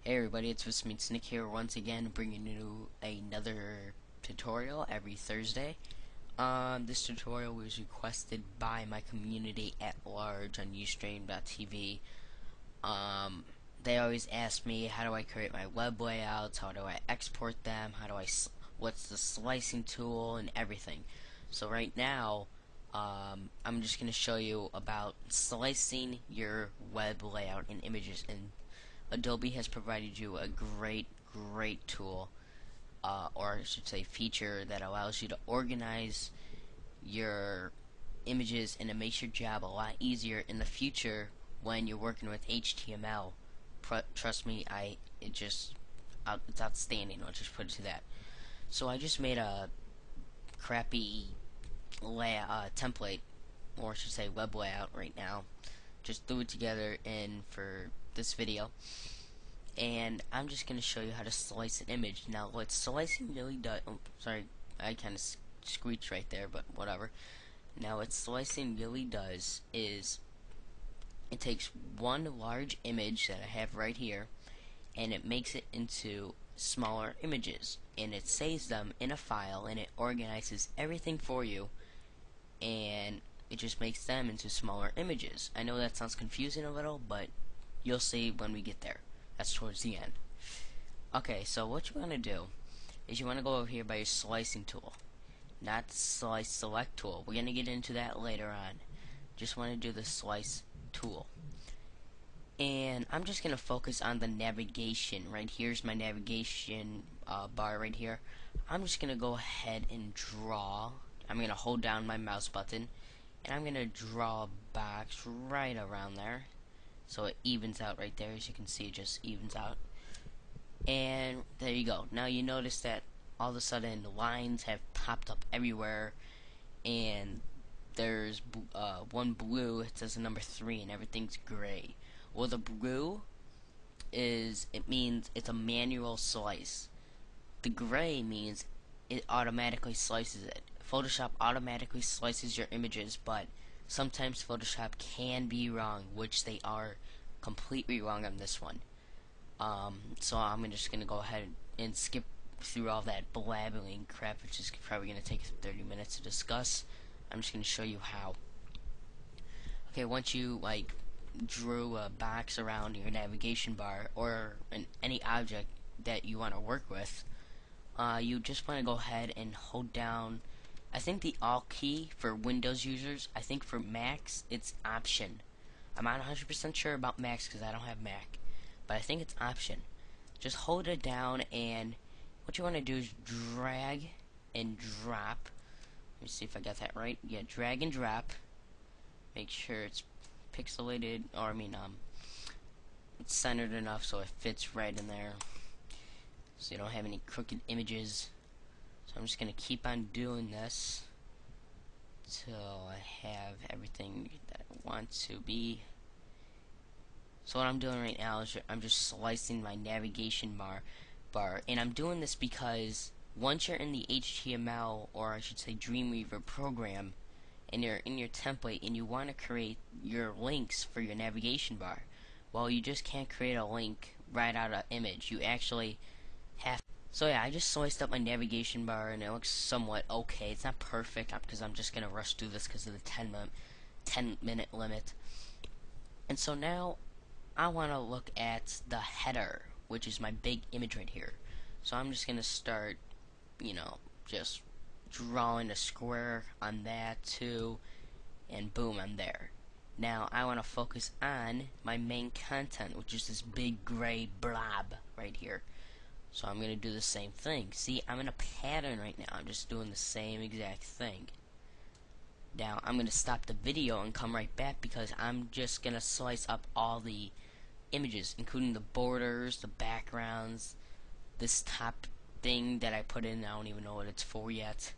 Hey everybody, it's Vismeets Nick here once again, bringing you another tutorial every Thursday. This tutorial was requested by my community at large on Ustream.tv. They always ask me, how do I create my web layouts, how do I export them, what's the slicing tool, and everything. So right now, I'm just going to show you about slicing your web layout in images, and Adobe has provided you a great tool, or I should say feature, that allows you to organize your images and it makes your job a lot easier in the future when you're working with HTML. Trust me, it's outstanding. I'll just put it to that. So I just made a crappy template, or I should say web layout right now. Just threw it together for this video, and I'm just going to show you how to slice an image. Now, what slicing really does, oh, sorry, I kind of screeched right there, but whatever. Now, what slicing really does is it takes one large image that I have right here, and it makes it into smaller images, and it saves them in a file, and it organizes everything for you, and it just makes them into smaller images. I know that sounds confusing a little, but you'll see when we get there. That's towards the end. Okay, so what you want to do is you want to go over here by your slicing tool, not the slice select tool. We're going to get into that later on. Just want to do the slice tool. And I'm just going to focus on the navigation. Right here's my navigation bar right here. I'm just going to go ahead and draw. I'm going to hold down my mouse button, and I'm going to draw a box right around there. So it evens out right there. As you can see, it just evens out. And there you go. Now you notice that all of a sudden the lines have popped up everywhere, and there's one blue. It says the number 3, and everything's gray. Well, the blue it means it's a manual slice. The gray means it automatically slices it. Photoshop automatically slices your images, but sometimes Photoshop can be wrong, which they are completely wrong on this one. So I'm just going to go ahead and skip through all that blabbering crap, which is probably going to take 30 minutes to discuss. I'm just going to show you how. Okay, once you drew a box around your navigation bar or any object that you want to work with, you just want to go ahead and hold down, I think, the Alt key for Windows users. I think for Macs it's Option. I'm not 100% sure about Macs because I don't have Mac, but I think it's Option. Just hold it down, and what you want to do is drag and drop. Let me see if I got that right. Yeah, drag and drop. Make sure it's pixelated, or it's centered enough so it fits right in there, so you don't have any crooked images. So I'm just going to keep on doing this till I have everything that I want to be. So what I'm doing right now is I'm just slicing my navigation bar, and I'm doing this because once you're in the HTML, or I should say Dreamweaver program, and you're in your template and you want to create your links for your navigation bar, well, you just can't create a link right out of image. You actually have. So yeah, I just sliced up my navigation bar, and it looks somewhat okay. It's not perfect because I'm just gonna rush through this because of the 10-minute limit. And so now I want to look at the header, which is my big image right here. So I'm just gonna start, just drawing a square on that too, and boom, I'm there. Now I want to focus on my main content, which is this big gray blob right here. So I'm going to do the same thing. See, I'm in a pattern right now. I'm just doing the same exact thing. Now I'm going to stop the video and come right back because I'm just going to slice up all the images, including the borders, the backgrounds, this top thing that I put in. I don't even know what it's for yet.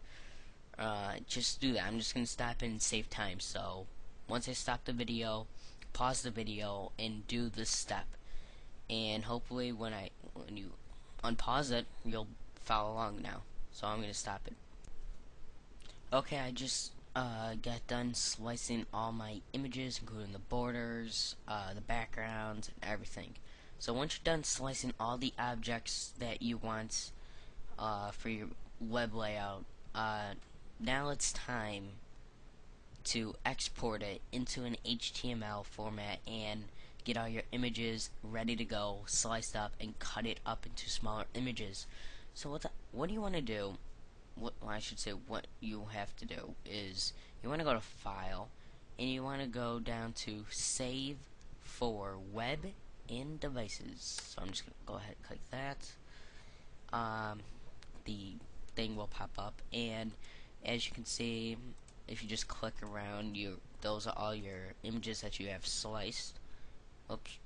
Just do that. I'm just going to stop and save time. So once I stop the video, pause the video and do this step. And hopefully when you unpause it, you'll follow along now. So I'm going to stop it. Okay, I just got done slicing all my images, including the borders, the backgrounds, and everything. So once you're done slicing all the objects that you want for your web layout, now it's time to export it into an HTML format and get all your images ready to go, sliced up, and cut it up into smaller images. So what do you want to do? Well, I should say what you have to do is you want to go to File, and you want to go down to Save for Web and Devices. So I'm just going to go ahead and click that. The thing will pop up, and as you can see, if you just click around, those are all your images that you have sliced. Oops,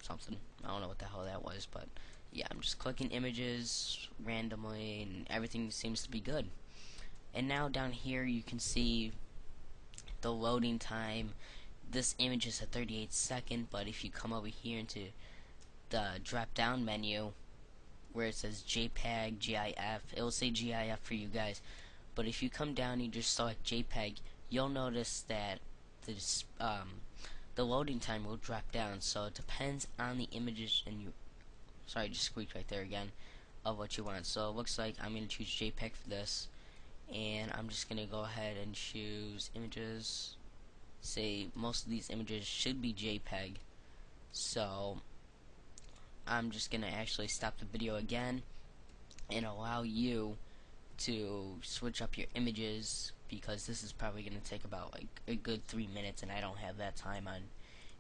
something. I don't know what the hell that was, but yeah, I'm just clicking images randomly, and everything seems to be good. And now down here, you can see the loading time. This image is a 38 second, but if you come over here into the drop-down menu, where it says JPEG, GIF, it will say GIF for you guys. But if you come down and you just select JPEG, you'll notice that this, the loading time will drop down. So it depends on the images, and sorry, just squeaked right there again, of what you want. So it looks like I'm going to choose JPEG for this, and I'm just going to go ahead and choose images. Say most of these images should be JPEG. So I'm just going to actually stop the video again and allow you to switch up your images, because this is probably going to take about like a good 3 minutes, and I don't have that time on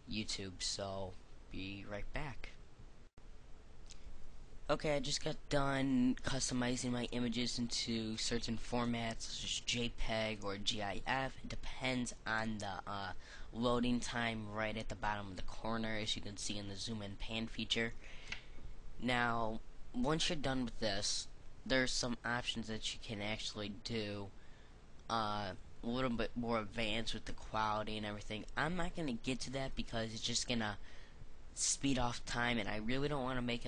YouTube. So be right back. Okay, I just got done customizing my images into certain formats such as JPEG or GIF. It depends on the loading time right at the bottom of the corner, as you can see in the zoom and pan feature. Now, once you're done with this, there's some options that you can actually do a little bit more advanced with the quality and everything. I'm not going to get to that because it's just going to speed off time, and I really don't want to make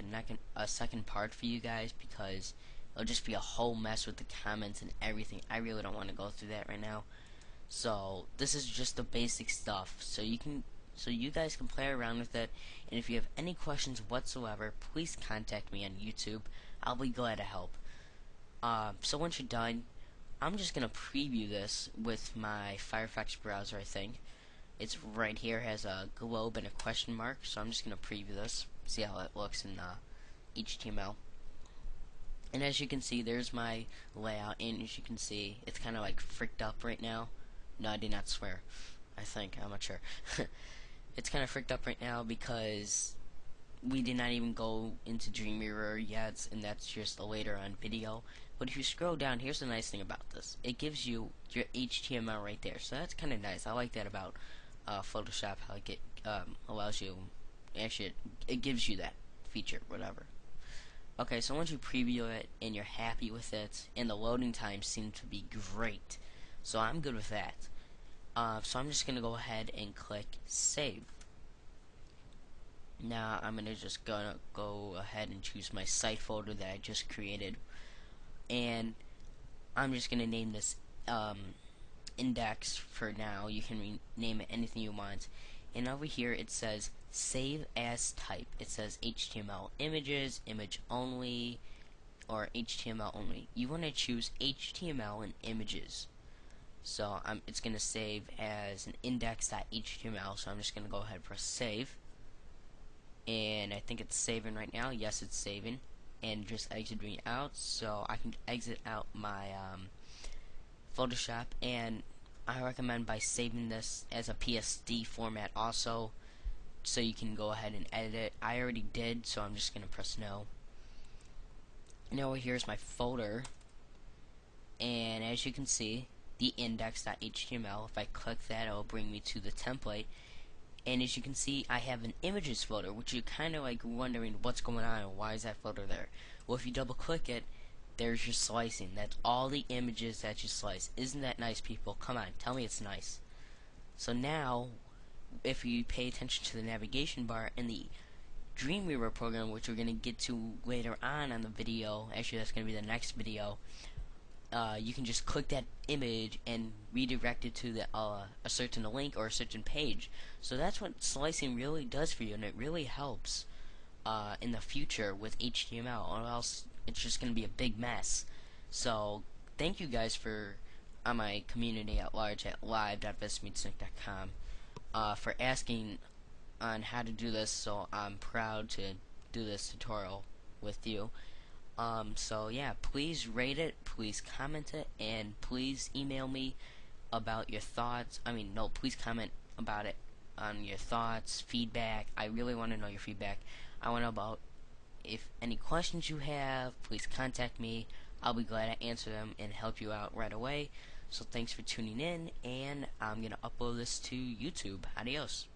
a second part for you guys, because it'll just be a whole mess with the comments and everything. I really don't want to go through that right now. So this is just the basic stuff, so you guys can play around with it. And if you have any questions whatsoever, please contact me on YouTube. I'll be glad to help. So once you're done, I'm just gonna preview this with my Firefox browser. I think it's right here, has a globe and a question mark, so I'm just going to preview this, see how it looks in HTML. And as you can see, there's my layout, and as you can see, it's kind of like fricked up right now. No, I did not swear. I think, I'm not sure. It's kind of fricked up right now because we did not even go into Dreamweaver yet, and that's just a later on video. But if you scroll down, here's the nice thing about this. It gives you your HTML right there, so that's kind of nice. I like that about Photoshop, how it allows you, actually it gives you that feature, whatever. Okay, so once you preview it and you're happy with it, and the loading times seem to be great, so I'm good with that. So I'm just gonna go ahead and click save. Now I'm just gonna go ahead and choose my site folder that I just created, and I'm just gonna name this index for now. You can name it anything you want. And over here it says save as type. It says HTML images, image only, or HTML only. You want to choose HTML and images. So it's going to save as an index.html. So I'm just going to go ahead and press save. And I think it's saving right now. Yes, it's saving. And just exit me out. So I can exit out my Photoshop, and I recommend by saving this as a PSD format also, so you can go ahead and edit it. I already did, so I'm just gonna press no. Now here's my folder, and as you can see, the index.html, if I click that, it will bring me to the template. And as you can see, I have an images folder, which you're kind of like wondering what's going on, why is that folder there? Well, if you double click it, there's your slicing. That's all the images that you slice. Isn't that nice, people? Come on, tell me it's nice. So now, if you pay attention to the navigation bar in the Dreamweaver program, which we're going to get to later on the video, actually that's going to be the next video, you can just click that image and redirect it to a certain link or a certain page. So that's what slicing really does for you, and it really helps. in the future with HTML, or else it's just gonna be a big mess. So thank you guys for on my community at large at live.vestmeetsnick.com for asking on how to do this. So I'm proud to do this tutorial with you. So yeah, please rate it, please comment it, and please email me about your thoughts. No, please comment about it on your thoughts, feedback. I really want to know your feedback. I want to know about if any questions you have. Please contact me. I'll be glad to answer them and help you out right away. So thanks for tuning in, and I'm gonna upload this to YouTube. Adios.